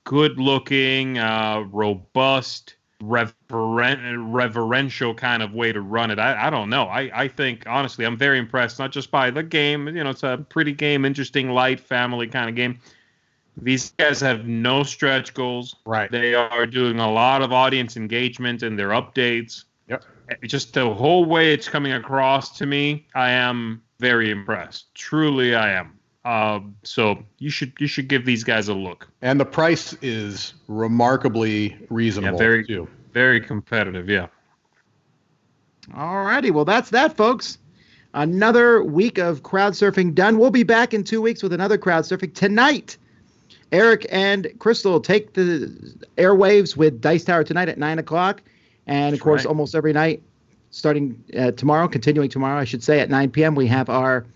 good looking, robust, reverential kind of way to run it. I don't know. I think, honestly, I'm very impressed, not just by the game. It's a pretty game, interesting, light, family kind of game. These guys have no stretch goals. Right. They are doing a lot of audience engagement in their updates. Yep. Just the whole way it's coming across to me, I am very impressed. Truly, I am. So you should give these guys a look. And the price is remarkably reasonable. Yeah, very competitive. Yeah. All righty. Well, that's that, folks. Another week of Crowdsurfing done. We'll be back in 2 weeks with another Crowdsurfing tonight. Eric and Crystal take the airwaves with Dice Tower tonight at 9:00. And, of course, almost every night, starting tomorrow, continuing tomorrow, I should say, at 9 p.m., we have our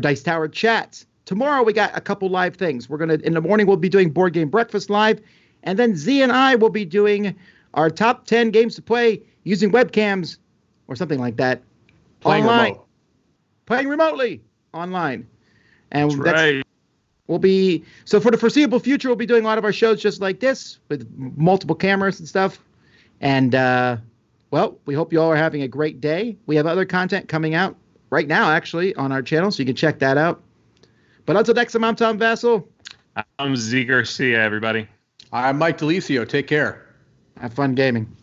Dice Tower chats. Tomorrow, we got a couple live things. In the morning, we'll be doing Board Game Breakfast live. And then Z and I will be doing our top 10 games to play using webcams or something like that. Playing remotely online. And that's right. So for the foreseeable future, we'll be doing a lot of our shows just like this with multiple cameras and stuff. And, we hope you all are having a great day. We have other content coming out right now, actually, on our channel, so you can check that out. But until next time, I'm Tom Vassell. I'm Z Garcia, everybody. I'm Mike DeLisio. Take care. Have fun gaming.